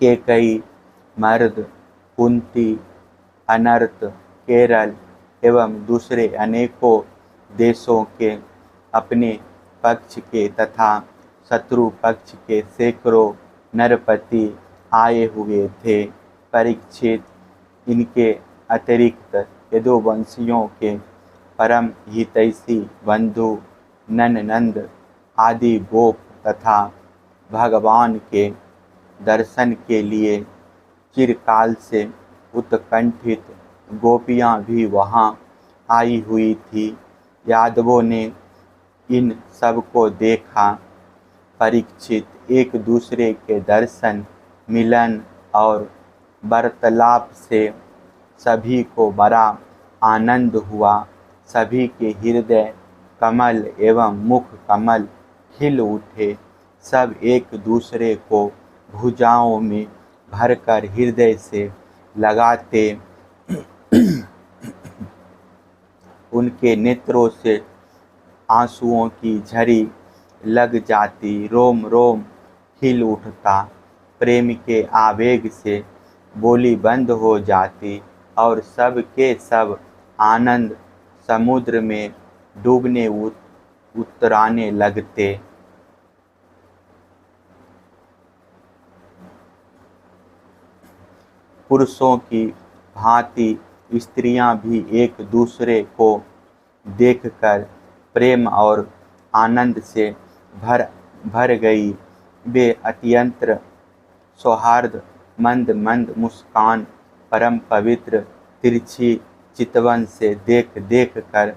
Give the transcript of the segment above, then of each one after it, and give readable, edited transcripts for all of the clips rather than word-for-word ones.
के कई मर्द, कुंती, अनर्त, केरल एवं दूसरे अनेकों देशों के अपने पक्ष के तथा शत्रु पक्ष के सैकड़ों नरपति आए हुए थे। परीक्षित इनके अतिरिक्त यदुवंशियों के परम हितैषी बंधु नन्ननंद आदि गोप तथा भगवान के दर्शन के लिए चिरकाल से उत्कंठित गोपियां भी वहां आई हुई थी। यादवों ने इन सब को देखा। परीक्षित एक दूसरे के दर्शन, मिलन और वार्तालाप से सभी को बड़ा आनंद हुआ। सभी के हृदय कमल एवं मुख कमल खिल उठे। सब एक दूसरे को भुजाओं में भरकर हृदय से लगाते। उनके नेत्रों से आंसुओं की झड़ी लग जाती। रोम रोम खिल उठता। प्रेम के आवेग से बोली बंद हो जाती और सब के सब आनंद समुद्र में डूबने उतराने लगते। पुरुषों की भांति स्त्रियां भी एक दूसरे को देखकर प्रेम और आनंद से भर गई। वे अत्यंत सौहार्द मंद मंद मुस्कान परम पवित्र तिरछी चितवन से देख देख कर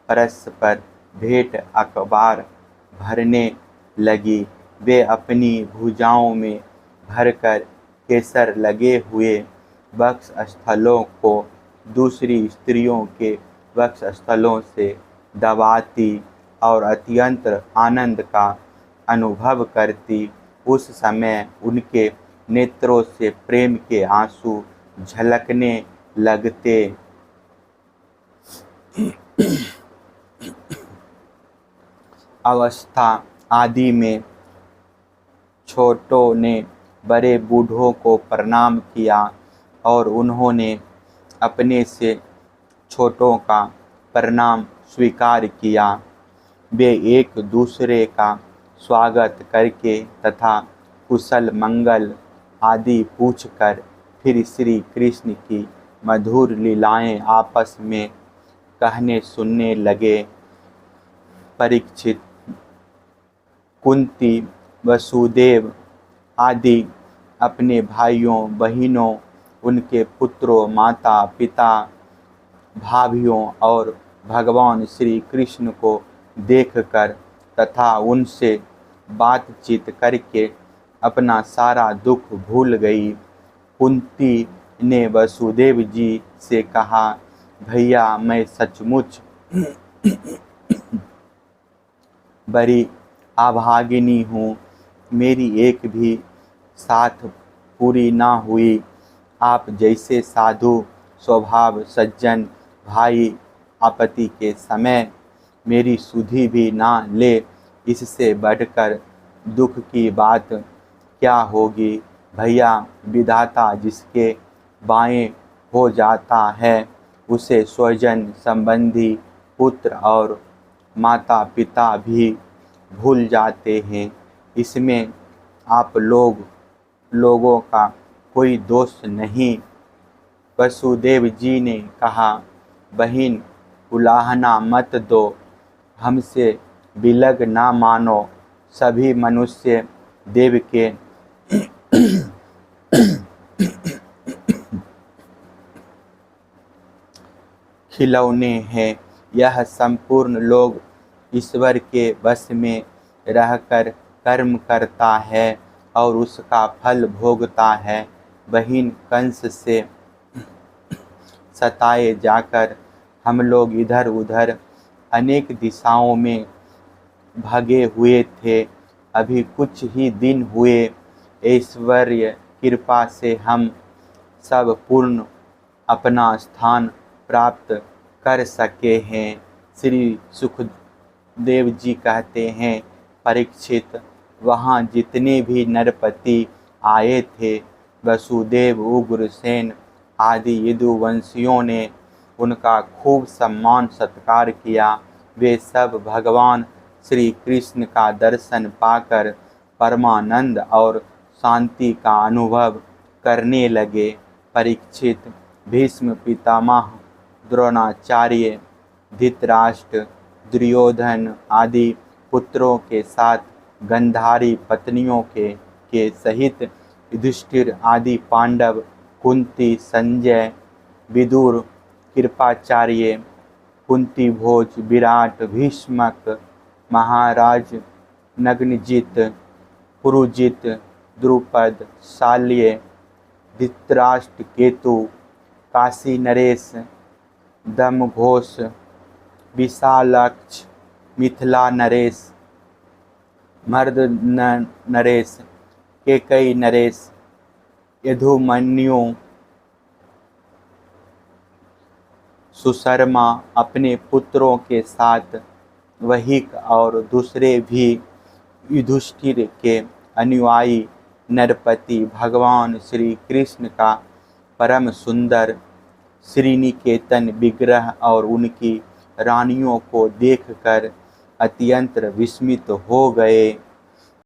परस्पर भेंट अखबार भरने लगी। वे अपनी भुजाओं में भरकर केसर लगे हुए वक्ष स्थलों को दूसरी स्त्रियों के वक्ष स्थलों से दबाती और अत्यंत आनंद का अनुभव करती। उस समय उनके नेत्रों से प्रेम के आंसू झलकने लगते। अवस्था आदि में छोटों ने बड़े बूढ़ों को प्रणाम किया और उन्होंने अपने से छोटों का प्रणाम स्वीकार किया। वे एक दूसरे का स्वागत करके तथा कुशल मंगल आदि पूछकर फिर श्री कृष्ण की मधुर लीलाएं आपस में कहने सुनने लगे। परीक्षित, कुंती, वसुदेव आदि अपने भाइयों बहिनों, उनके पुत्रों, माता पिता, भाभियों और भगवान श्री कृष्ण को देखकर तथा उनसे बातचीत करके अपना सारा दुख भूल गई। कुंती ने वसुदेव जी से कहा, भैया मैं सचमुच बड़ी अभागिनी हूँ। मेरी एक भी साथ पूरी ना हुई। आप जैसे साधु स्वभाव सज्जन भाई आपत्ति के समय मेरी सुधि भी ना ले, इससे बढ़कर दुख की बात क्या होगी। भैया, विधाता जिसके बाएं हो जाता है उसे स्वजन संबंधी पुत्र और माता पिता भी भूल जाते हैं। इसमें आप लोगों का कोई दोष नहीं। वसुदेव जी ने कहा, बहन उलाहना मत दो, हमसे बिलग ना मानो। सभी मनुष्य देव के खिलौने हैं। यह संपूर्ण लोग ईश्वर के वश में रहकर कर्म करता है और उसका फल भोगता है। बहिन, कंस से सताए जाकर हम लोग इधर उधर अनेक दिशाओं में भागे हुए थे। अभी कुछ ही दिन हुए ऐश्वर्य कृपा से हम सब पूर्ण अपना स्थान प्राप्त कर सके हैं। श्री सुखदेव जी कहते हैं, परीक्षित, वहाँ जितने भी नरपति आए थे वसुदेव, उग्रसेन आदि यदुवंशियों ने उनका खूब सम्मान सत्कार किया। वे सब भगवान श्री कृष्ण का दर्शन पाकर परमानंद और शांति का अनुभव करने लगे। परीक्षित, भीष्म पितामह, द्रोणाचार्य, धृतराष्ट्र, दुर्योधन आदि पुत्रों के साथ गंधारी पत्नियों के सहित युधिष्ठिर आदि पांडव, कुंती, संजय, विदुर, कृपाचार्य, कुंती भोज, विराट, भीष्मक, महाराज नग्नजित, पुरुजित, द्रुपद, शाल्य, धृतराष्ट्र, केतु, काशी नरेश, दमघोष, विशालाक्ष, मिथिला नरेश, मर्द नरेश, केकई नरेश, यदुमन्यु, सुशर्मा अपने पुत्रों के साथ वहिक और दूसरे भी युधिष्ठिर के अनुयायी नरपति भगवान श्री कृष्ण का परम सुंदर श्रीनिकेतन विग्रह और उनकी रानियों को देखकर अत्यंत विस्मित हो गए।